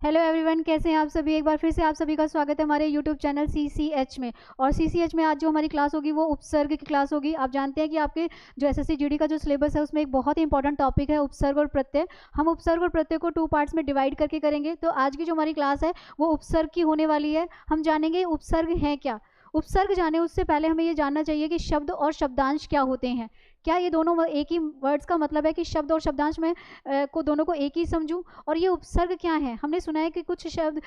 Hello everyone, कैसे हैं आप सभी। एक बार फिर से आप सभी का स्वागत है हमारे यूट्यूब चैनल सीसीएच में। और सीसीएच में आज जो हमारी क्लास होगी वो उपसर्ग की क्लास होगी। आप जानते हैं कि आपके जो एसएससी जीडी का जो सिलेबस है उसमें एक बहुत ही इंपॉर्टेंट टॉपिक है उपसर्ग और प्रत्यय। हम उपसर्ग और प्रत्यय को 2 पार्ट्स में डिवाइड करके करेंगे। तो आज की जो हमारी क्लास है वो उपसर्ग की होने वाली है। हम जानेंगे उपसर्ग है क्या। उपसर्ग जाने उससे पहले हमें ये जानना चाहिए कि शब्द और शब्दांश क्या होते हैं। क्या ये दोनों एक ही वर्ड्स का मतलब है कि शब्द और शब्दांश में को दोनों को एक ही समझूं। और ये उपसर्ग क्या है। हमने सुना है कि कुछ शब्द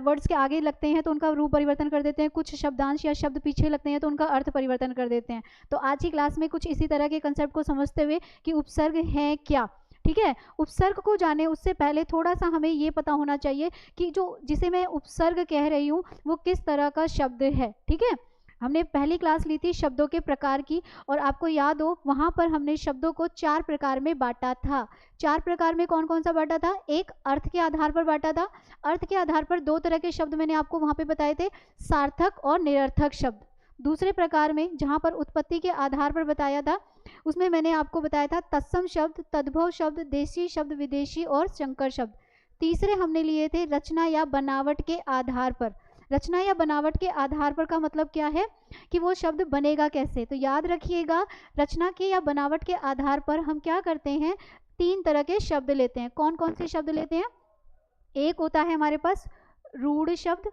वर्ड्स के आगे लगते हैं तो उनका रूप परिवर्तन कर देते हैं, कुछ शब्दांश या शब्द पीछे लगते हैं तो उनका अर्थ परिवर्तन कर देते हैं। तो आज की क्लास में कुछ इसी तरह के कंसेप्ट को समझते हुए कि उपसर्ग है क्या। ठीक है। उपसर्ग को जाने उससे पहले थोड़ा सा हमें ये पता होना चाहिए कि जो जिसे मैं उपसर्ग कह रही हूँ वो किस तरह का शब्द है। ठीक है। हमने पहली क्लास ली थी शब्दों के प्रकार की, और आपको याद हो वहां पर हमने शब्दों को 4 प्रकार में बांटा था। 4 प्रकार में कौन कौन सा बांटा था। एक अर्थ के आधार पर बांटा था। अर्थ के आधार पर 2 तरह के शब्द मैंने आपको वहां पे बताए थे, सार्थक और निरर्थक शब्द। दूसरे प्रकार में जहां पर उत्पत्ति के आधार पर बताया था उसमें मैंने आपको बताया था तत्सम शब्द, तद्भव शब्द, देशी शब्द, विदेशी और संकर शब्द। तीसरे हमने लिए थे रचना या बनावट के आधार पर। रचना या बनावट के आधार पर का मतलब क्या है कि वो शब्द बनेगा कैसे। तो याद रखिएगा, रचना के या बनावट के आधार पर हम क्या करते हैं, 3 तरह के शब्द लेते हैं। कौन कौन से शब्द लेते हैं। एक होता है हमारे पास रूढ़ शब्द,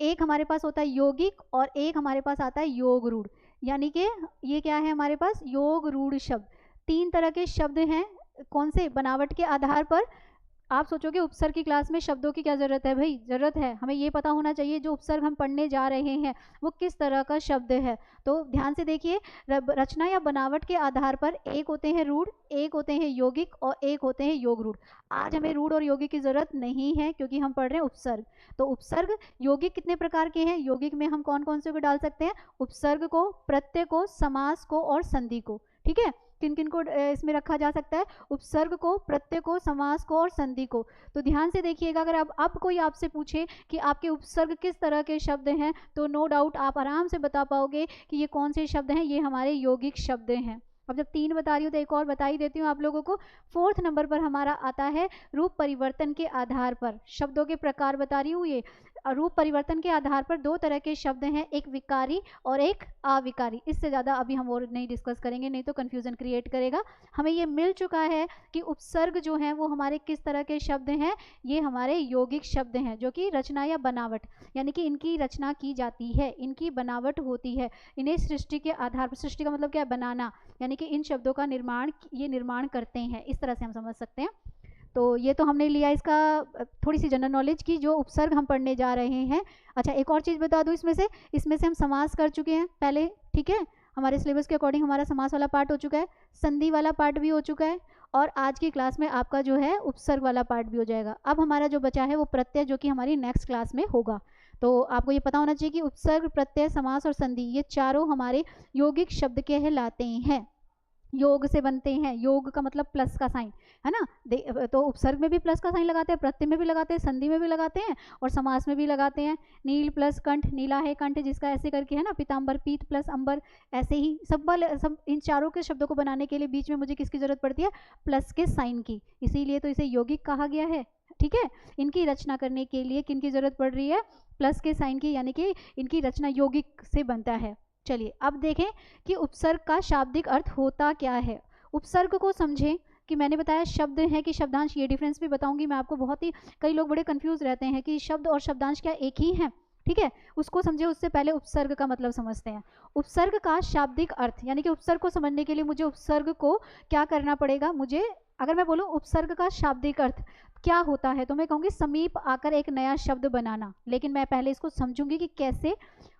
एक हमारे पास होता है यौगिक, और एक हमारे पास आता है योग रूढ़। यानी कि ये क्या है हमारे पास योग रूढ़ शब्द। 3 तरह के शब्द हैं। कौन से। बनावट के आधार पर। आप सोचोगे उपसर्ग की क्लास में शब्दों की क्या जरूरत है। भाई जरूरत है, हमें ये पता होना चाहिए जो उपसर्ग हम पढ़ने जा रहे हैं वो किस तरह का शब्द है। तो ध्यान से देखिए, रचना या बनावट के आधार पर एक होते हैं रूढ़, एक होते हैं यौगिक और एक होते हैं योग रूढ़। आज हमें रूढ़ और यौगिक की जरूरत नहीं है क्योंकि हम पढ़ रहे हैं उपसर्ग। तो उपसर्ग यौगिक कितने प्रकार के हैं। यौगिक में हम कौन कौन से को डाल सकते हैं, उपसर्ग को, प्रत्यय को, समास को और संधि को। ठीक है। किन किन को इसमें रखा जा सकता है, उपसर्ग को, प्रत्यय को, समास को और संधि को। तो ध्यान से देखिएगा, अगर अब कोई आपसे पूछे कि आपके उपसर्ग किस तरह के शब्द हैं तो नो डाउट आप आराम से बता पाओगे कि ये कौन से शब्द हैं, ये हमारे यौगिक शब्द हैं। अब जब 3 बता रही हूँ तो एक और बता ही देती हूँ आप लोगों को। 4th नंबर पर हमारा आता है रूप परिवर्तन के आधार पर। शब्दों के प्रकार बता रही हूँ। ये रूप परिवर्तन के आधार पर 2 तरह के शब्द हैं, एक विकारी और एक अविकारी। इससे ज़्यादा अभी हम और नहीं डिस्कस करेंगे, नहीं तो कन्फ्यूजन क्रिएट करेगा। हमें ये मिल चुका है कि उपसर्ग जो हैं वो हमारे किस तरह के शब्द हैं। ये हमारे यौगिक शब्द हैं जो कि रचना या बनावट, यानी कि इनकी रचना की जाती है, इनकी बनावट होती है। इन्हें सृष्टि के आधार पर, सृष्टि का मतलब क्या है, बनाना, यानी कि इन शब्दों का निर्माण ये निर्माण करते हैं। इस तरह से हम समझ सकते हैं। तो ये तो हमने लिया इसका थोड़ी सी जनरल नॉलेज की जो उपसर्ग हम पढ़ने जा रहे हैं। अच्छा, एक और चीज़ बता दूं, इसमें से हम समास कर चुके हैं पहले। ठीक है। हमारे सिलेबस के अकॉर्डिंग हमारा समास वाला पार्ट हो चुका है, संधि वाला पार्ट भी हो चुका है, और आज की क्लास में आपका जो है उपसर्ग वाला पार्ट भी हो जाएगा। अब हमारा जो बचा है वो प्रत्यय, जो कि हमारी नेक्स्ट क्लास में होगा। तो आपको ये पता होना चाहिए कि उपसर्ग, प्रत्यय, समास और संधि ये चारों हमारे यौगिक शब्द कहलाते हैं। योग से बनते हैं। योग का मतलब प्लस का साइन है ना। तो उपसर्ग में भी प्लस का साइन लगाते हैं, प्रत्यय में भी लगाते हैं, संधि में भी लगाते हैं और समास में भी लगाते हैं। नील प्लस कंठ, नीला है कंठ जिसका, ऐसे करके है ना। पीताम्बर, पीत प्लस अंबर, ऐसे ही सब इन चारों के शब्दों को बनाने के लिए बीच में मुझे किसकी जरूरत पड़ती है, प्लस के साइन की। इसीलिए तो इसे यौगिक कहा गया है। ठीक है। इनकी रचना करने के लिए किन की जरूरत पड़ रही है, प्लस के साइन की, यानी कि इनकी रचना यौगिक से बनता है। चलिए अब देखें कि उपसर्ग का शाब्दिक अर्थ होता क्या है। उपसर्ग को समझें कि मैंने बताया शब्द है कि शब्दांश, ये डिफरेंस भी बताऊंगी मैं आपको। बहुत ही कई लोग बड़े कंफ्यूज रहते हैं कि शब्द और शब्दांश क्या एक ही हैं। ठीक है। उसको समझे उससे पहले उपसर्ग का मतलब समझते हैं। उपसर्ग का शाब्दिक अर्थ, यानी कि उपसर्ग को समझने के लिए मुझे उपसर्ग को क्या करना पड़ेगा। मुझे अगर मैं बोलूँ उपसर्ग का शाब्दिक अर्थ क्या होता है तो मैं कहूँगी समीप आकर एक नया शब्द बनाना। लेकिन मैं पहले इसको समझूंगी कि कैसे।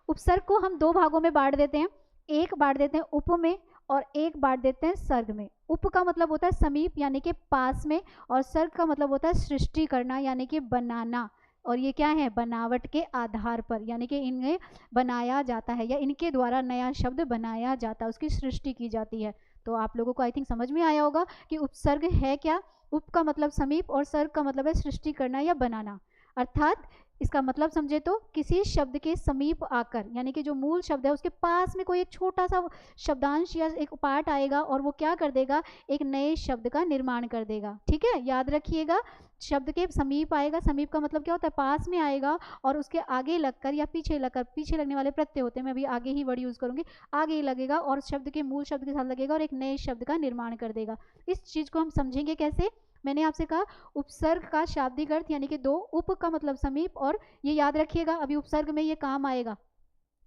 उपसर्ग को हम 2 भागों में बांट देते हैं। एक बांट देते हैं उप में और एक बांट देते हैं सर्ग में। उप का मतलब होता है समीप, यानी कि पास में, और सर्ग का मतलब होता है सृष्टि करना, यानी कि बनाना। और ये क्या है, बनावट के आधार पर, यानी कि इन्हें बनाया जाता है या इनके द्वारा नया शब्द बनाया जाता है, उसकी सृष्टि की जाती है। तो आप लोगों को आई थिंक समझ में आया होगा कि उपसर्ग है क्या। उप का मतलब समीप और सर्ग का मतलब है सृष्टि करना या बनाना। अर्थात इसका मतलब समझे तो किसी शब्द के समीप आकर, यानी कि जो मूल शब्द है उसके पास में कोई एक छोटा सा शब्दांश या एक पार्ट आएगा और वो क्या कर देगा, एक नए शब्द का निर्माण कर देगा। ठीक है, याद रखिएगा, शब्द के समीप आएगा, समीप का मतलब क्या होता है, पास में आएगा, और उसके आगे लगकर या पीछे लगकर, पीछे लगने वाले प्रत्यय होते हैं, मैं अभी आगे ही वर्ड यूज़ करूँगी, आगे ही लगेगा और शब्द के मूल शब्द के साथ लगेगा और एक नए शब्द का निर्माण कर देगा। इस चीज़ को हम समझेंगे कैसे। मैंने आपसे कहा उपसर्ग का शाब्दिक अर्थ यानी कि 2, उप का मतलब समीप, और ये याद रखिएगा अभी उपसर्ग में ये काम आएगा।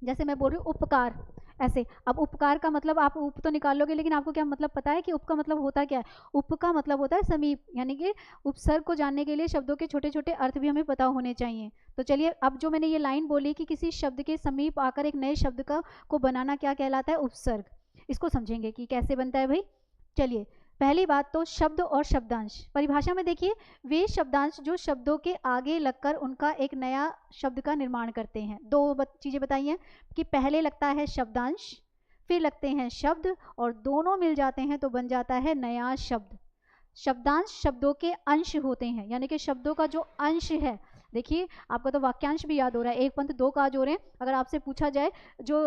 जैसे मैं बोल रही हूँ उपकार, ऐसे। अब उपकार का मतलब आप उप तो निकाल लोगे, लेकिन आपको क्या मतलब पता है कि उप का मतलब होता क्या है। उप का मतलब होता है समीप, यानी कि उपसर्ग को जानने के लिए शब्दों के छोटे छोटे अर्थ भी हमें पता होने चाहिए। तो चलिए, अब जो मैंने ये लाइन बोली कि किसी शब्द के समीप आकर एक नए शब्द को बनाना क्या कहलाता है, उपसर्ग। इसको समझेंगे कि कैसे बनता है भाई। चलिए, पहली बात तो शब्द और शब्दांश। परिभाषा में देखिए, वे शब्दांश जो शब्दों के आगे लगकर उनका एक नया शब्द का निर्माण करते हैं। 2 चीज़ें बताइए कि पहले लगता है शब्दांश, फिर लगते हैं शब्द, और दोनों मिल जाते हैं तो बन जाता है नया शब्द। शब्दांश शब्दों के अंश होते हैं, यानी कि शब्दों का जो अंश है। देखिए, आपका तो वाक्यांश भी याद हो रहा है, 1 पंथ 2 काज हो रहे हैं। अगर आपसे पूछा जाए जो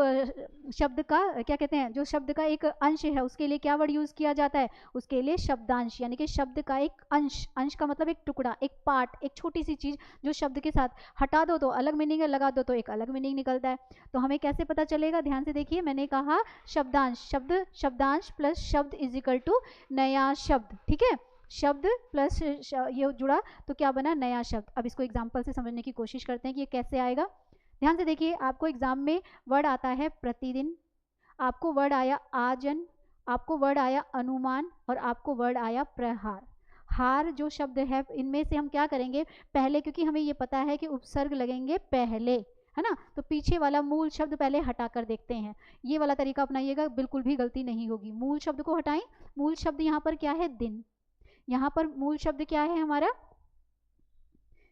शब्द का क्या कहते हैं, जो शब्द का एक अंश है, उसके लिए क्या वर्ड यूज़ किया जाता है, उसके लिए शब्दांश, यानी कि शब्द का एक अंश। अंश का मतलब एक टुकड़ा, एक पार्ट, एक छोटी सी चीज़ जो शब्द के साथ हटा दो तो अलग मीनिंग है, लगा दो तो एक अलग मीनिंग निकलता है। तो हमें कैसे पता चलेगा, ध्यान से देखिए, मैंने कहा शब्दांश, शब्द शब्दांश प्लस शब्द इज इक्वल टू नया शब्द। ठीक है, शब्द प्लस ये जुड़ा तो क्या बना, नया शब्द। अब इसको एग्जाम्पल से समझने की कोशिश करते हैं कि ये कैसे आएगा। ध्यान से देखिए, आपको एग्जाम में वर्ड आता है प्रतिदिन, आपको वर्ड आया आजन, आपको वर्ड आया अनुमान, और आपको वर्ड आया प्रहार। हार जो शब्द है, इनमें से हम क्या करेंगे पहले, क्योंकि हमें ये पता है कि उपसर्ग लगेंगे पहले, है ना, तो पीछे वाला मूल शब्द पहले हटा कर देखते हैं। ये वाला तरीका अपनाइएगा, बिल्कुल भी गलती नहीं होगी। मूल शब्द को हटाएं। मूल शब्द यहाँ पर क्या है, दिन। यहाँ पर मूल शब्द क्या है हमारा,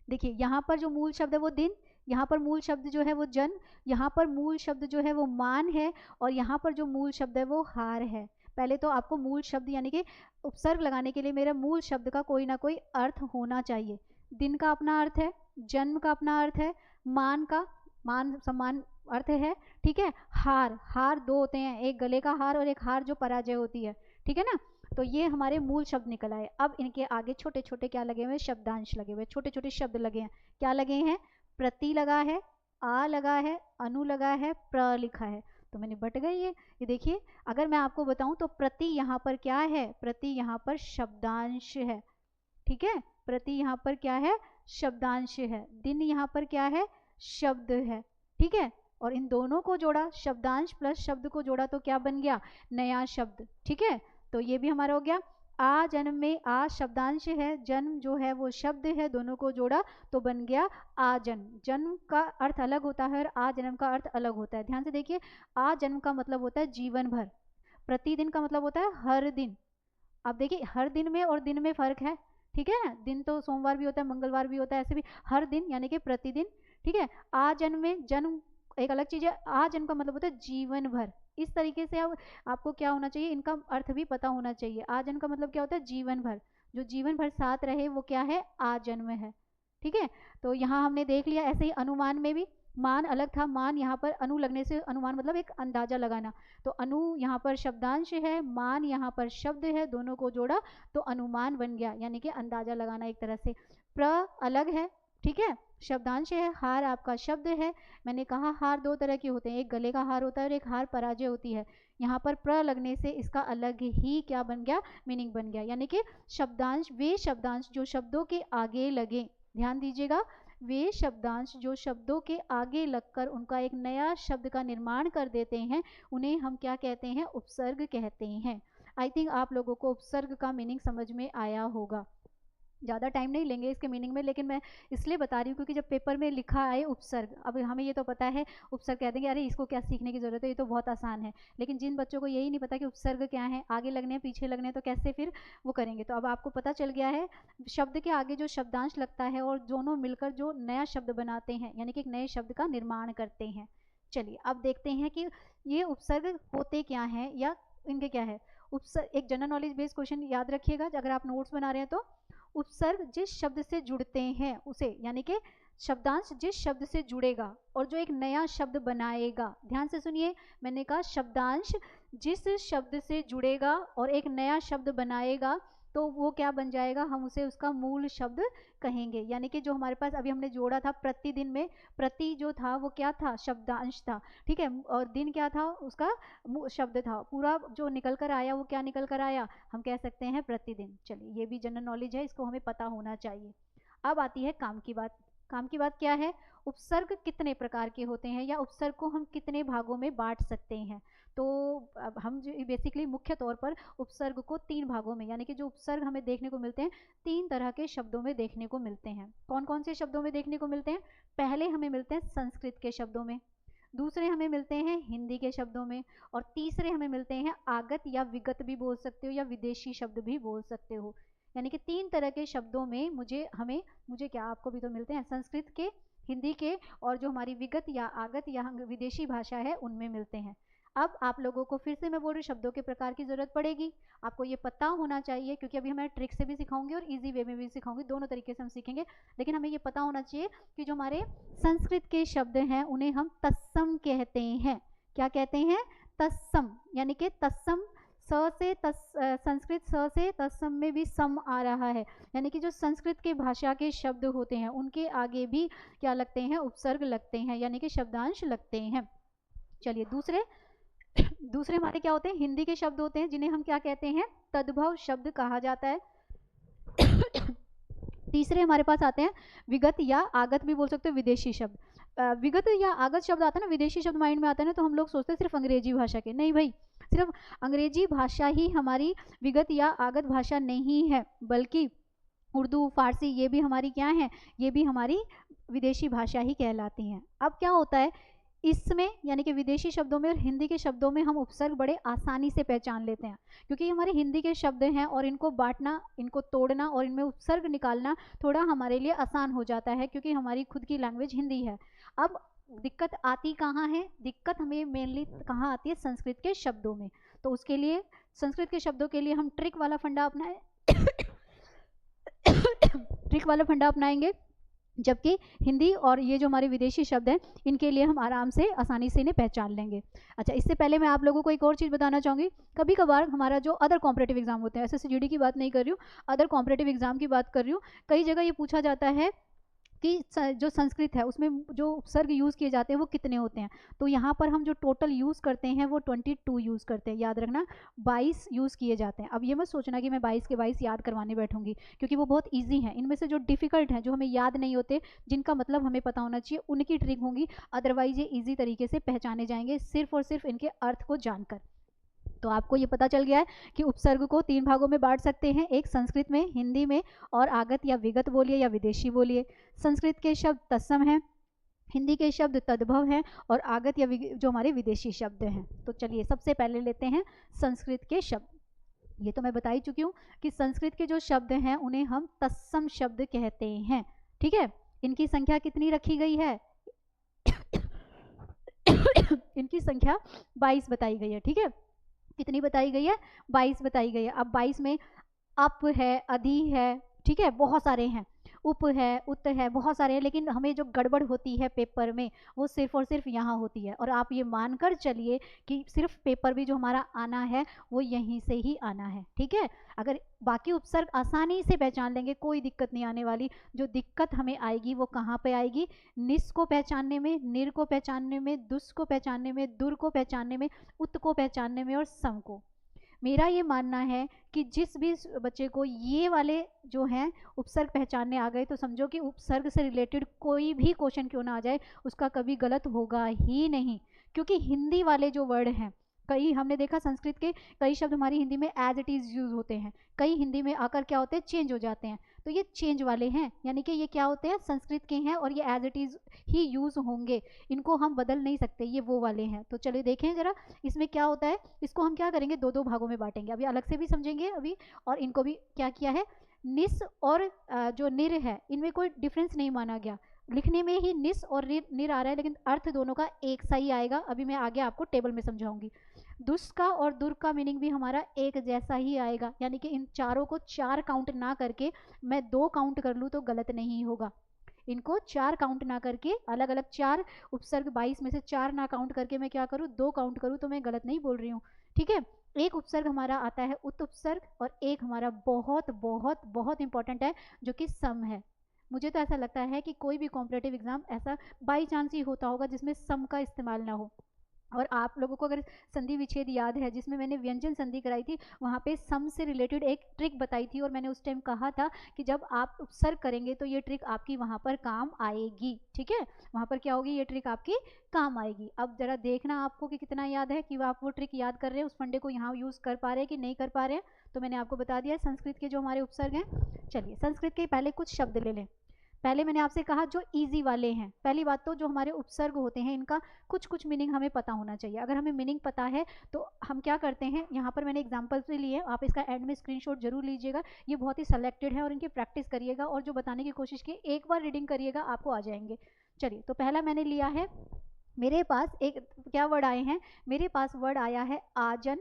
देखिए यहाँ पर जो मूल शब्द है वो दिन, यहाँ पर मूल शब्द जो है वो जन, यहाँ पर मूल शब्द जो है वो मान है, और यहाँ पर जो मूल शब्द है वो हार है। पहले तो आपको मूल शब्द यानी कि उपसर्ग लगाने के लिए मेरे मूल शब्द का कोई ना कोई अर्थ होना चाहिए। दिन का अपना अर्थ है, जन्म का अपना अर्थ है, मान का मान सम्मान अर्थ है, ठीक है। हार, हार 2 होते हैं, एक गले का हार और एक हार जो पराजय होती है, ठीक है ना। तो ये हमारे मूल शब्द निकल आए। अब इनके आगे छोटे छोटे क्या लगे हुए, शब्दांश लगे हुए, छोटे छोटे शब्द लगे हैं। क्या लगे हैं, प्रति लगा है, आ लगा है, अनु लगा है, प्र लिखा है। तो मैंने बट गई ये देखिए, अगर मैं आपको बताऊं तो प्रति यहाँ पर क्या है, प्रति यहाँ पर शब्दांश है, ठीक है। प्रति यहाँ पर क्या है, शब्दांश है। दिन यहाँ पर क्या है, शब्द है, ठीक है। और इन दोनों को जोड़ा, शब्दांश प्लस शब्द को जोड़ा तो क्या बन गया, नया शब्द, ठीक है। तो ये भी हमारा हो गया। आ जन्म में आ शब्दांश है, जन्म जो है वो शब्द है, दोनों को जोड़ा तो बन गया आ जन्म। जन्म का अर्थ अलग होता है और आ जन्म का अर्थ अलग होता है। ध्यान से देखिए, आ जन्म का मतलब होता है जीवन भर, प्रतिदिन का मतलब होता है हर दिन। अब देखिए, हर दिन में और दिन में फर्क है, ठीक है। दिन तो सोमवार भी होता है, मंगलवार भी होता है, ऐसे भी हर दिन यानी कि प्रतिदिन, ठीक है। आ जन्म में जन्म एक अलग चीज है, आ जन्म का मतलब होता है जीवन भर। इस तरीके से अब आपको क्या होना चाहिए, इनका अर्थ भी पता होना चाहिए। आ जन्म का मतलब क्या होता है, जीवन भर, जो जीवन भर साथ रहे वो क्या है, आ जन्म है, ठीक है। तो यहाँ हमने देख लिया। ऐसे ही अनुमान में भी मान अलग था, मान यहाँ पर अनु लगने से, अनुमान मतलब एक अंदाजा लगाना, तो अनु यहाँ पर शब्दांश है, मान यहाँ पर शब्द है, दोनों को जोड़ा तो अनुमान बन गया, यानी कि अंदाजा लगाना एक तरह से। प्र अलग है, ठीक है, शब्दांश है। हार आपका शब्द है। मैंने कहा हार 2 तरह के होते हैं, एक गले का हार होता है और एक हार पराजय होती है। यहाँ पर प्र लगने से इसका अलग ही क्या बन गया, मीनिंग बन गया, यानी कि शब्दांश, वे शब्दांश जो शब्दों के आगे लगे, ध्यान दीजिएगा, वे शब्दांश जो शब्दों के आगे लगकर उनका एक नया शब्द का निर्माण कर देते हैं, उन्हें हम क्या कहते हैं, उपसर्ग कहते हैं। आई थिंक आप लोगों को उपसर्ग का मीनिंग समझ में आया होगा। ज़्यादा टाइम नहीं लेंगे इसके मीनिंग में, लेकिन मैं इसलिए बता रही हूँ क्योंकि जब पेपर में लिखा आए उपसर्ग, अब हमें ये तो पता है उपसर्ग कह देंगे, अरे इसको क्या सीखने की ज़रूरत है, ये तो बहुत आसान है। लेकिन जिन बच्चों को यही नहीं पता कि उपसर्ग क्या है, आगे लगने हैं पीछे लगने हैं, तो कैसे फिर वो करेंगे। तो अब आपको पता चल गया है, शब्द के आगे जो शब्दांश लगता है और दोनों मिलकर जो नया शब्द बनाते हैं, यानी कि एक नए शब्द का निर्माण करते हैं। चलिए अब देखते हैं कि ये उपसर्ग होते क्या हैं या इनके क्या है। उपसर्ग एक जनरल नॉलेज बेस्ड क्वेश्चन याद रखिएगा, अगर आप नोट्स बना रहे हैं तो। उपसर्ग जिस शब्द से जुड़ते हैं उसे, यानी कि शब्दांश जिस शब्द से जुड़ेगा और जो एक नया शब्द बनाएगा, ध्यान से सुनिए, मैंने कहा शब्दांश जिस शब्द से जुड़ेगा और एक नया शब्द बनाएगा तो वो क्या बन जाएगा, हम उसे उसका मूल शब्द कहेंगे। यानी कि जो हमारे पास अभी हमने जोड़ा था प्रतिदिन में, प्रति जो था वो क्या था, शब्दांश था, ठीक है, और दिन क्या था, उसका शब्द था। पूरा जो निकल कर आया वो क्या निकल कर आया, हम कह सकते हैं प्रतिदिन। चलिए ये भी जनरल नॉलेज है, इसको हमें पता होना चाहिए। अब आती है काम की बात। काम की बात क्या है, उपसर्ग कितने प्रकार के होते हैं या उपसर्ग को हम कितने भागों में बांट सकते हैं। तो अब हम जो बेसिकली मुख्य तौर पर उपसर्ग को 3 भागों में, यानी कि जो उपसर्ग हमें देखने को मिलते हैं 3 तरह के शब्दों में देखने को मिलते हैं। कौन कौन से शब्दों में देखने को मिलते हैं, पहले हमें मिलते हैं संस्कृत के शब्दों में, दूसरे हमें मिलते हैं हिंदी के शब्दों में, और तीसरे हमें मिलते हैं आगत या विगत भी बोल सकते हो या विदेशी शब्द भी बोल सकते हो। यानी कि 3 तरह के शब्दों में मुझे क्या, आपको भी तो मिलते हैं, संस्कृत के, हिंदी के, और जो हमारी विगत या आगत या विदेशी भाषा है उनमें मिलते हैं। अब आप लोगों को फिर से मैं बोल रही हूँ, शब्दों के प्रकार की जरूरत पड़ेगी, आपको ये पता होना चाहिए, क्योंकि अभी मैं ट्रिक से भी सिखाऊंगी और इजी वे में भी सिखाऊंगी, दोनों तरीके से हम सीखेंगे। लेकिन हमें ये पता होना चाहिए कि जो हमारे संस्कृत के शब्द हैं उन्हें हम तत्सम कहते हैं। क्या कहते हैं, तत्सम, यानी कि तत्सम, संस्कृत स से तत्सम में भी सम आ रहा है, यानी कि जो संस्कृत के भाषा के शब्द होते हैं उनके आगे भी क्या लगते हैं, उपसर्ग लगते हैं, यानी कि शब्दांश लगते हैं। चलिए दूसरे हमारे क्या होते हैं, हिंदी के शब्द होते हैं, जिन्हें हम क्या कहते हैं, तद्भव शब्द कहा जाता है। तीसरे हमारे पास आते हैं विगत या आगत भी बोल सकते हो, विदेशी शब्द। विगत या आगत शब्द आता है ना, विदेशी शब्द माइंड में आता है ना, तो हम लोग सोचते हैं सिर्फ अंग्रेजी भाषा के, नहीं भाई, सिर्फ अंग्रेजी भाषा ही हमारी विगत या आगत भाषा नहीं है, बल्कि उर्दू, फारसी, ये भी हमारी क्या है, ये भी हमारी विदेशी भाषा ही कहलाती हैं। अब क्या होता है इसमें, यानी कि विदेशी शब्दों में और हिंदी के शब्दों में हम उपसर्ग बड़े आसानी से पहचान लेते हैं, क्योंकि हमारे हिंदी के शब्द हैं और इनको बांटना, इनको तोड़ना और इनमें उपसर्ग निकालना थोड़ा हमारे लिए आसान हो जाता है, क्योंकि हमारी खुद की लैंग्वेज हिंदी है। अब दिक्कत आती कहाँ है, दिक्कत हमें मेनली कहाँ आती है, संस्कृत के शब्दों में। तो उसके लिए संस्कृत के शब्दों के लिए हम ट्रिक वाला फंडा अपनाए ट्रिक वाला फंडा अपनाएंगे, जबकि हिंदी और ये जो हमारे विदेशी शब्द हैं इनके लिए हम आराम से आसानी से इन्हें पहचान लेंगे। अच्छा, इससे पहले मैं आप लोगों को एक और चीज़ बताना चाहूँगी। कभी कभार हमारा जो अदर कॉम्पिटेटिव एग्जाम होते हैं, SSC की बात नहीं कर रही हूँ, अदर कॉम्पिटेटिव एग्जाम की बात कर रही हूँ, कई जगह ये पूछा जाता है कि जो संस्कृत है उसमें जो उपसर्ग यूज़ किए जाते हैं वो कितने होते हैं। तो यहाँ पर हम जो टोटल यूज़ करते हैं वो 22 यूज़ करते हैं, याद रखना 22 यूज़ किए जाते हैं। अब ये मत सोचना कि मैं 22 के 22 याद करवाने बैठूंगी, क्योंकि वो बहुत ईजी हैं। इनमें से जो डिफ़िकल्ट हैं, जो हमें याद नहीं होते, जिनका मतलब हमें पता होना चाहिए, उनकी ट्रिक होंगी, अदरवाइज ये ईजी तरीके से पहचाने जाएंगे सिर्फ और सिर्फ इनके अर्थ को जानकर। तो आपको ये पता चल गया है कि उपसर्ग को 3 भागों में बांट सकते हैं, एक संस्कृत में, हिंदी में, और आगत या विगत बोलिए या विदेशी बोलिए। संस्कृत के शब्द तत्सम हैं, हिंदी के शब्द तद्भव हैं, और आगत या जो हमारे विदेशी शब्द हैं। तो चलिए सबसे पहले लेते हैं संस्कृत के शब्द। ये तो मैं बता ही चुकी हूँ कि संस्कृत के जो शब्द हैं उन्हें हम तत्सम शब्द कहते हैं, ठीक है। इनकी संख्या कितनी रखी गई है इनकी संख्या 22 बताई गई है, ठीक है। कितनी बताई गई है, 22 बताई गई है। अब 22 में अप है, अधि है, ठीक है, बहुत सारे हैं, उप है, उत है, बहुत सारे हैं, लेकिन हमें जो गड़बड़ होती है पेपर में वो सिर्फ और सिर्फ यहाँ होती है। और आप ये मानकर चलिए कि सिर्फ पेपर भी जो हमारा आना है वो यहीं से ही आना है, ठीक है। अगर बाकी उपसर्ग आसानी से पहचान लेंगे, कोई दिक्कत नहीं आने वाली। जो दिक्कत हमें आएगी वो कहाँ पे आएगी, निस को पहचानने में, निर को पहचानने में, दुस को पहचानने में, दुर को पहचानने में, उत को पहचानने में और सम को। मेरा ये मानना है कि जिस भी बच्चे को ये वाले जो हैं उपसर्ग पहचानने आ गए, तो समझो कि उपसर्ग से रिलेटेड कोई भी क्वेश्चन क्यों ना आ जाए उसका कभी गलत होगा ही नहीं। क्योंकि हिंदी वाले जो वर्ड हैं, कई हमने देखा संस्कृत के कई शब्द हमारी हिंदी में एज इट इज़ यूज़ होते हैं, कई हिंदी में आकर क्या होते हैं, चेंज हो जाते हैं। तो ये चेंज वाले हैं, यानी कि ये क्या होते हैं, संस्कृत के हैं और ये एज इट इज़ ही यूज़ होंगे, इनको हम बदल नहीं सकते, ये वो वाले हैं। तो चलिए देखें ज़रा इसमें क्या होता है। इसको हम क्या करेंगे, 2-2 भागों में बांटेंगे, अभी अलग से भी समझेंगे अभी, और इनको भी क्या किया है, निस और जो निर है इनमें कोई डिफरेंस नहीं माना गया। लिखने में ही निस और निर आ रहा है, लेकिन अर्थ दोनों का एक सा ही आएगा। अभी मैं आगे आपको टेबल में समझाऊंगी। दुस का और दुर का मीनिंग भी हमारा एक जैसा ही आएगा, यानी कि इन चारों को 4 काउंट ना करके मैं 2 काउंट कर लूँ तो गलत नहीं होगा। इनको 4 काउंट ना करके अलग अलग 4 उपसर्ग 22 में से 4 ना काउंट करके मैं क्या करूँ, 2 काउंट करूँ तो मैं गलत नहीं बोल रही हूँ, ठीक है। एक उपसर्ग हमारा आता है उत उपसर्ग, और एक हमारा बहुत बहुत बहुत इंपॉर्टेंट है जो कि सम है। मुझे तो ऐसा लगता है कि कोई भी कॉम्पिटेटिव एग्जाम ऐसा बाई चांस ही होता होगा जिसमें सम का इस्तेमाल ना हो। और आप लोगों को अगर संधि विच्छेद याद है जिसमें मैंने व्यंजन संधि कराई थी, वहाँ पे सम से रिलेटेड एक ट्रिक बताई थी, और मैंने उस टाइम कहा था कि जब आप उपसर्ग करेंगे तो ये ट्रिक आपकी वहाँ पर काम आएगी। ठीक है, वहाँ पर क्या होगी, ये ट्रिक आपकी काम आएगी। अब जरा देखना आपको कि कितना याद है, कि आप वो ट्रिक याद कर रहे हैं, उस फंडे को यहाँ यूज़ कर पा रहे हैं कि नहीं कर पा रहे हैं। तो मैंने आपको बता दिया संस्कृत के जो हमारे उपसर्ग हैं। चलिए संस्कृत के पहले कुछ शब्द ले लें। पहले मैंने आपसे कहा जो इजी वाले हैं। पहली बात तो जो हमारे उपसर्ग होते हैं इनका कुछ कुछ मीनिंग हमें पता होना चाहिए। अगर हमें मीनिंग पता है तो हम क्या करते हैं, यहाँ पर मैंने एग्जाम्पल से लिए, आप इसका एंड में स्क्रीनशॉट जरूर लीजिएगा, ये बहुत ही सेलेक्टेड है और इनकी प्रैक्टिस करिएगा और जो बताने की कोशिश की एक बार रीडिंग करिएगा आपको आ जाएंगे। चलिए तो पहला मैंने लिया है, मेरे पास एक क्या वर्ड आए हैं, मेरे पास वर्ड आया है आजन,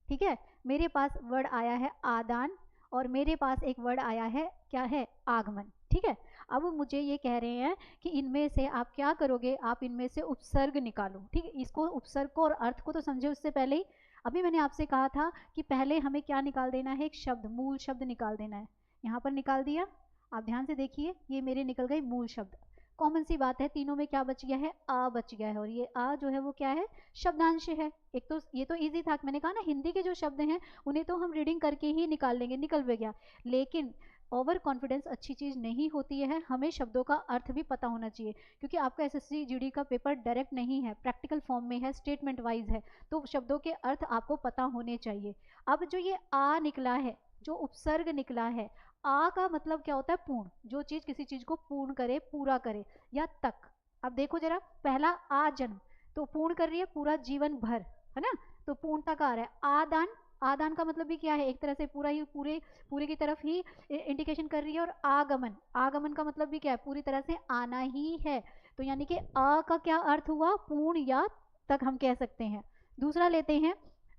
ठीक है, मेरे पास वर्ड आया है आदान, और मेरे पास एक वर्ड आया है क्या है, आगमन। ठीक है, अब मुझे ये कह रहे हैं कि इनमें से आप क्या करोगे, आप इनमें से उपसर्ग निकालो। ठीक है, इसको उपसर्ग को और अर्थ को तो समझे उससे पहले ही अभी मैंने आपसे कहा था कि पहले हमें क्या निकाल देना है, एक शब्द, मूल शब्द निकाल देना है। यहाँ पर निकाल दिया, आप ध्यान से देखिए, ये मेरे निकल गए मूल शब्द। कॉमन सी बात है, तीनों में क्या बच गया है, आ बच गया है, और ये आ जो है वो क्या है, शब्दांश है। एक तो ये तो इजी था, मैंने कहा ना हिंदी के जो शब्द हैं उन्हें तो हम रीडिंग करके ही निकाल लेंगे, निकल भी गया। लेकिन ओवर कॉन्फिडेंस अच्छी चीज़ नहीं होती है, हमें शब्दों का अर्थ भी पता होना चाहिए, क्योंकि आपका एसएससी जीडी का पेपर डायरेक्ट नहीं है, प्रैक्टिकल फॉर्म में है, स्टेटमेंट वाइज है, तो शब्दों के अर्थ आपको पता होने चाहिए। अब जो ये आ निकला है, जो उपसर्ग निकला है, आ का मतलब क्या होता है, पूर्ण, जो चीज़ किसी चीज़ को पूर्ण करे, पूरा करे या तक। अब देखो जरा, पहला आ जन्म तो पूर्ण कर रही है, पूरा जीवन भर, है ना, तो पूर्णता का आ रहा है। आदान, आदान का मतलब भी क्या है, एक तरह से पूरा ही पूरे की तरफ ही इंडिकेशन कर रही है। और आगमन, आगमन का मतलब भी क्या है, पूरी तरह से आना ही है। तो यानी कि आ का क्या अर्थ हुआ, पूर्ण या तक हम कह सकते हैं। दूसरा लेते हैं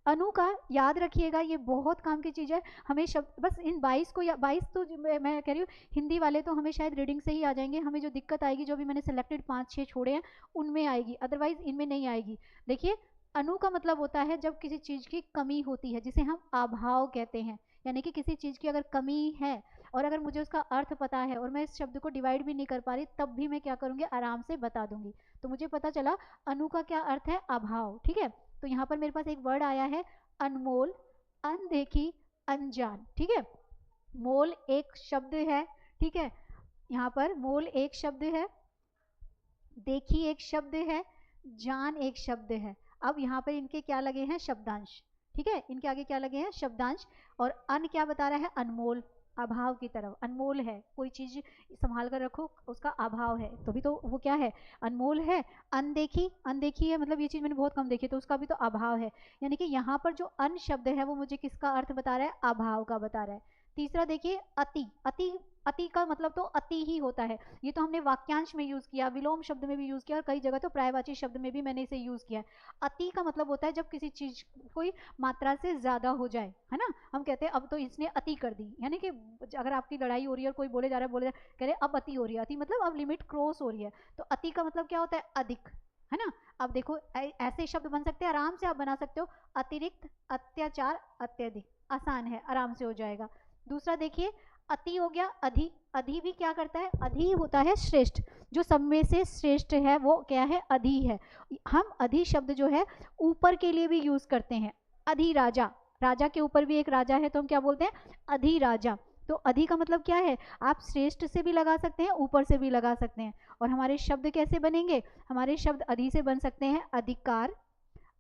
अनु का, याद रखिएगा ये बहुत काम की चीज़ है, हमें शब्द बस इन 22 को, या 22 तो मैं कह रही हूँ हिंदी वाले तो हमें शायद रीडिंग से ही आ जाएंगे, हमें जो दिक्कत आएगी जो भी मैंने सेलेक्टेड 5-6 छोड़े हैं उनमें आएगी, अदरवाइज इनमें नहीं आएगी। देखिए अनु का मतलब होता है जब किसी चीज़ की कमी होती है, जिसे हम अभाव कहते हैं, यानी कि किसी चीज़ की अगर कमी है और अगर मुझे उसका अर्थ पता है और मैं इस शब्द को डिवाइड भी नहीं कर पा रही, तब भी मैं क्या करूँगी, आराम से बता दूंगी। तो मुझे पता चला अनु का क्या अर्थ है, अभाव। ठीक है, तो यहाँ पर मेरे पास एक वर्ड आया है अनमोल, अनदेखी, अनजान। ठीक है, मोल एक शब्द है, ठीक है, यहाँ पर मोल एक शब्द है, देखी एक शब्द है, जान एक शब्द है। अब यहाँ पर इनके क्या लगे हैं, शब्दांश। ठीक है, इनके आगे क्या लगे हैं, शब्दांश। और अन क्या बता रहा है, अनमोल, अभाव की तरफ, अनमोल है, कोई चीज संभाल कर रखो उसका अभाव है, तो भी तो वो क्या है, अनमोल है। अनदेखी, अनदेखी है मतलब ये चीज मैंने बहुत कम देखी, तो उसका भी तो अभाव है। यानी कि यहाँ पर जो अन शब्द है वो मुझे किसका अर्थ बता रहा है, अभाव का बता रहा है। तीसरा देखिए अति, अति, अति का मतलब तो अति ही होता है, ये तो हमने वाक्यांश में यूज किया, विलोम शब्द में भी यूज किया, और कई जगह तो पर्यायवाची शब्द में भी मैंने इसे यूज किया है। अति का मतलब होता है जब किसी चीज कोई मात्रा से ज्यादा हो जाए, है ना, हम कहते हैं अब तो इसने अति कर दी, यानी कि अगर आपकी लड़ाई हो रही है और कोई बोले जा रहा है, कह रहे अब अति हो रही है, अति मतलब अब लिमिट क्रॉस हो रही है, तो अति का मतलब क्या होता है, अधिक, है ना। अब देखो ऐसे शब्द बन सकते हैं, आराम से आप बना सकते हो, अतिरिक्त, अत्याचार, अत्यधिक, आसान है, आराम से हो जाएगा। दूसरा देखिए अति हो गया, अधि, अधि भी क्या करता है, अधि होता है श्रेष्ठ, जो सब में से श्रेष्ठ है वो क्या है, अधि है। हम अधि शब्द जो है ऊपर के लिए भी यूज करते हैं, अधि राजा, राजा के ऊपर भी एक राजा है तो हम क्या बोलते हैं, अधि राजा। तो अधि का मतलब क्या है, आप श्रेष्ठ से भी लगा सकते हैं, ऊपर से भी लगा सकते हैं। और हमारे शब्द कैसे बनेंगे, हमारे शब्द अधि से बन सकते हैं, अधिकार,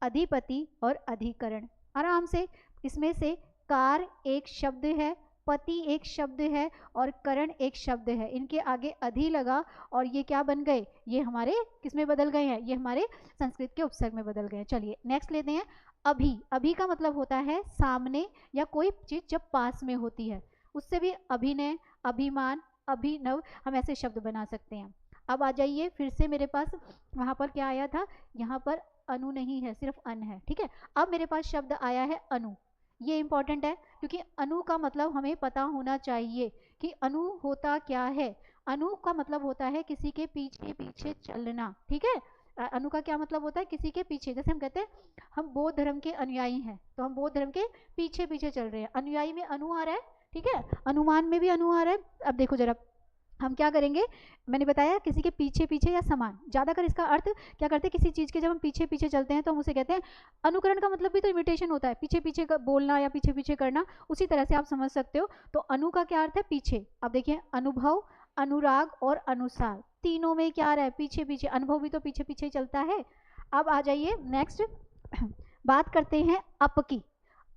अधिपति और अधिकरण, आराम से। इसमें से कार एक शब्द है, पति एक शब्द है और करण एक शब्द है, इनके आगे अधि लगा और ये क्या बन गए, ये हमारे किस में बदल गए हैं, ये हमारे संस्कृत के उपसर्ग में बदल गए हैं। चलिए नेक्स्ट लेते हैं अभी, अभी का मतलब होता है सामने या कोई चीज जब पास में होती है, उससे भी अभिनय, अभिमान, अभिनव, हम ऐसे शब्द बना सकते हैं। अब आ जाइए फिर से मेरे पास, वहां पर क्या आया था, यहाँ पर अनु नहीं है, सिर्फ अन है। ठीक है, अब मेरे पास शब्द आया है अनु, ये इंपॉर्टेंट है क्योंकि अनु का मतलब हमें पता होना चाहिए कि अनु होता क्या है। अनु का मतलब होता है किसी के पीछे पीछे चलना, ठीक है, अनु का क्या मतलब होता है, किसी के पीछे। जैसे हम कहते हैं हम बौद्ध धर्म के अनुयायी हैं, तो हम बौद्ध धर्म के पीछे पीछे चल रहे हैं। अनुयायी में अनु आ रहा है, ठीक है, अनुमान में भी अनु आ रहा है। अब देखो जरा हम क्या करेंगे, मैंने बताया किसी के पीछे पीछे या समान। ज़्यादातर इसका अर्थ क्या करते हैं, किसी चीज़ के जब हम पीछे पीछे चलते हैं तो हम उसे कहते हैं। अनुकरण का मतलब भी तो इमिटेशन होता है, पीछे पीछे बोलना या पीछे पीछे करना, उसी तरह से आप समझ सकते हो। तो अनु का क्या अर्थ है, पीछे। अब देखिए अनुभव, अनुराग और अनुसार, तीनों में क्या आ रहा है, पीछे पीछे। अनुभव भी तो पीछे पीछे चलता है। अब आ जाइए नेक्स्ट, बात करते हैं अप की।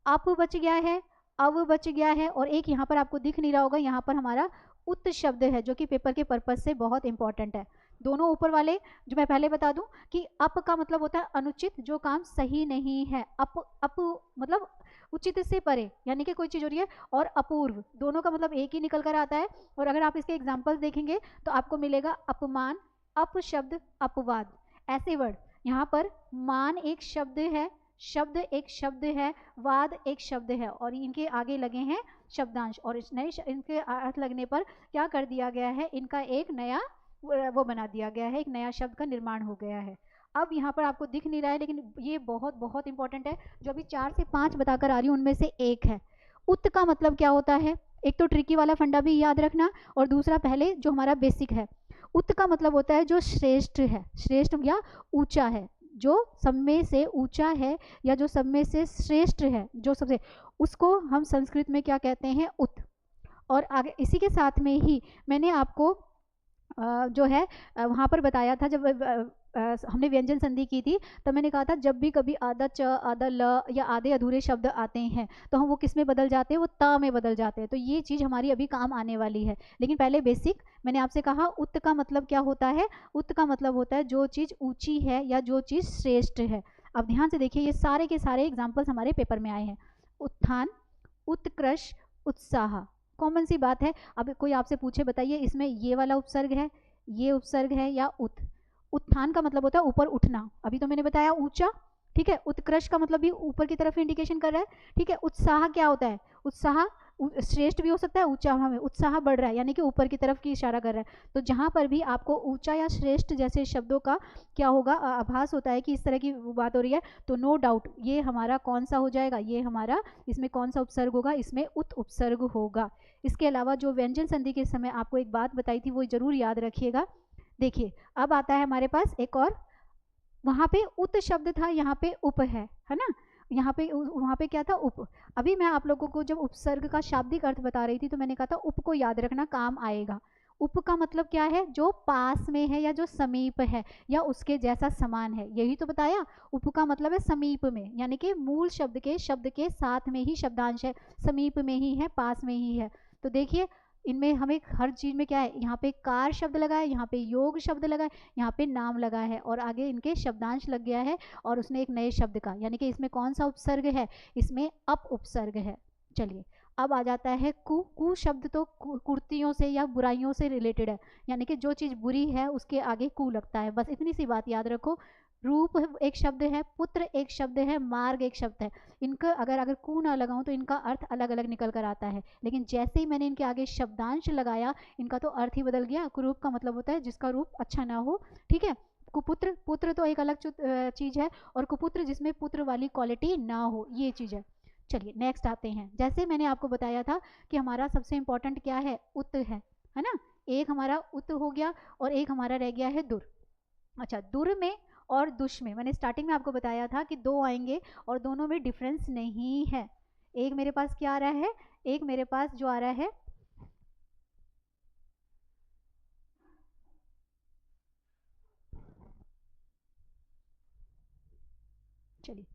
अप बच गया है, अव बच गया है, और एक यहाँ पर आपको दिख नहीं रहा होगा, यहाँ पर हमारा उत शब्द है, जो कि पेपर के पर्पज से बहुत इंपॉर्टेंट है। दोनों ऊपर वाले जो मैं पहले बता दूं कि अप का मतलब होता है अनुचित, जो काम सही नहीं है। अप अप मतलब उचित से परे, यानी कि कोई चीज़ हो रही है, और अपूर्व, दोनों का मतलब एक ही निकल कर आता है। और अगर आप इसके एग्जाम्पल्स देखेंगे तो आपको मिलेगा अपमान, अपशब्द, अपवाद, ऐसे वर्ड। यहाँ पर मान एक शब्द है, शब्द एक शब्द है, वाद एक शब्द है, और इनके आगे लगे हैं शब्दांश, और इस नए इनके अर्थ लगने पर क्या कर दिया गया है, इनका एक नया वो बना दिया गया है, एक नया शब्द का निर्माण हो गया है। अब यहाँ पर आपको दिख नहीं रहा है, लेकिन ये बहुत बहुत इंपॉर्टेंट है। जो अभी 4 से 5 बताकर आ रही हूँ उनमें से एक है। उत का मतलब क्या होता है, एक तो ट्रिकी वाला फंडा भी याद रखना, और दूसरा पहले जो हमारा बेसिक है। उत का मतलब होता है जो श्रेष्ठ है, श्रेष्ठ या ऊंचा है, जो सब में से ऊंचा है, या जो सब में से श्रेष्ठ है, जो सबसे, उसको हम संस्कृत में क्या कहते हैं, उत। और आगे इसी के साथ में ही मैंने आपको जो है वहाँ पर बताया था, जब हमने व्यंजन संधि की थी, तब मैंने कहा था जब भी कभी आधा च, आधा ल या आधे अधूरे शब्द आते हैं तो हम वो किस में बदल जाते हैं, वो त में बदल जाते हैं। तो ये चीज़ हमारी अभी काम आने वाली है। लेकिन पहले बेसिक मैंने आपसे कहा, उत का मतलब क्या होता है, उत का मतलब होता है जो चीज़ ऊंची है या जो चीज़ श्रेष्ठ है। अब ध्यान से देखिए, ये सारे के सारे एग्जाम्पल्स हमारे पेपर में आए हैं। उत्थान, उत्कृष्ट, उत्साह, कॉमन सी बात है। अब कोई आपसे पूछे बताइए इसमें ये वाला उपसर्ग है, ये उपसर्ग है, या उत्थान का मतलब होता है ऊपर उठना, अभी तो मैंने बताया ऊंचा, ठीक है। उत्कृष्ट का मतलब भी ऊपर की तरफ इंडिकेशन कर रहा है, ठीक है। उत्साह क्या होता है, उत्साह श्रेष्ठ भी हो सकता है, ऊंचा में उत्साह बढ़ रहा है, यानी कि ऊपर की तरफ की इशारा कर रहा है। तो जहां पर भी आपको ऊंचा या श्रेष्ठ जैसे शब्दों का क्या होगा, आभास होता है कि इस तरह की बात हो रही है, तो नो डाउट ये हमारा कौन सा हो जाएगा, ये हमारा इसमें कौन सा उपसर्ग होगा, इसमें उत उपसर्ग होगा। इसके अलावा जो व्यंजन संधि के समय आपको एक बात बताई थी वो जरूर याद रखिएगा। देखिए अब आता है हमारे पास एक और, वहां पे उत शब्द था, यहाँ पे उप है ना, यहाँ पे वहाँ पे क्या था, उप। अभी मैं आप लोगों को जब उपसर्ग का शाब्दिक अर्थ बता रही थी तो मैंने कहा था उप को याद रखना, काम आएगा। उप का मतलब क्या है, जो पास में है या जो समीप है या उसके जैसा समान है, यही तो बताया। उप का मतलब है समीप में, यानी कि मूल शब्द के साथ में ही शब्दांश है, समीप में ही है, पास में ही है। तो देखिए इनमें हमें हर चीज में क्या है, यहाँ पे कार शब्द लगा है, यहाँ पे योग शब्द लगा है, यहाँ पे नाम लगा है, और आगे इनके शब्दांश लग गया है, और उसने एक नए शब्द का, यानी कि इसमें कौन सा उपसर्ग है, इसमें अप उपसर्ग है। चलिए अब आ जाता है कु। कु शब्द तो कुर्तियों से या बुराइयों से रिलेटेड है, यानी कि जो चीज़ बुरी है उसके आगे कु लगता है, बस इतनी सी बात याद रखो। रूप एक शब्द है, पुत्र एक शब्द है, मार्ग एक शब्द है। इनका अगर कु ना लगाऊं तो इनका अर्थ अलग अलग निकल कर आता है, लेकिन जैसे ही मैंने इनके आगे शब्दांश लगाया इनका तो अर्थ ही बदल गया। कुरूप का मतलब होता है जिसका रूप अच्छा ना हो, ठीक है। कुपुत्र, पुत्र तो एक अलग चीज है, और कुपुत्र जिसमें पुत्र वाली क्वालिटी ना हो, ये चीज है। चलिए नेक्स्ट आते हैं। जैसे मैंने आपको बताया था कि हमारा सबसे इंपॉर्टेंट क्या है, उत है ना। एक हमारा उत हो गया और एक हमारा रह गया है दुर। अच्छा, दुर में और दुश में मैंने स्टार्टिंग में आपको बताया था कि दो आएंगे और दोनों में डिफरेंस नहीं है। एक मेरे पास क्या आ रहा है, एक मेरे पास जो आ रहा है, चलिए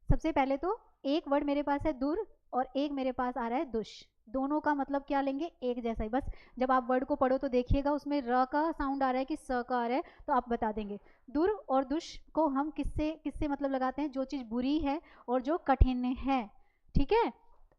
सबसे पहले तो एक वर्ड मेरे पास है दुर और एक मेरे पास आ रहा है दुश। दोनों का मतलब क्या लेंगे, एक जैसा ही। बस जब आप वर्ड को पढ़ो तो देखिएगा उसमें र का साउंड आ रहा है कि स का आ रहा है, तो आप बता देंगे। दुर और दुश को हम किससे किससे मतलब लगाते हैं, जो चीज़ बुरी है और जो कठिन है, ठीक है।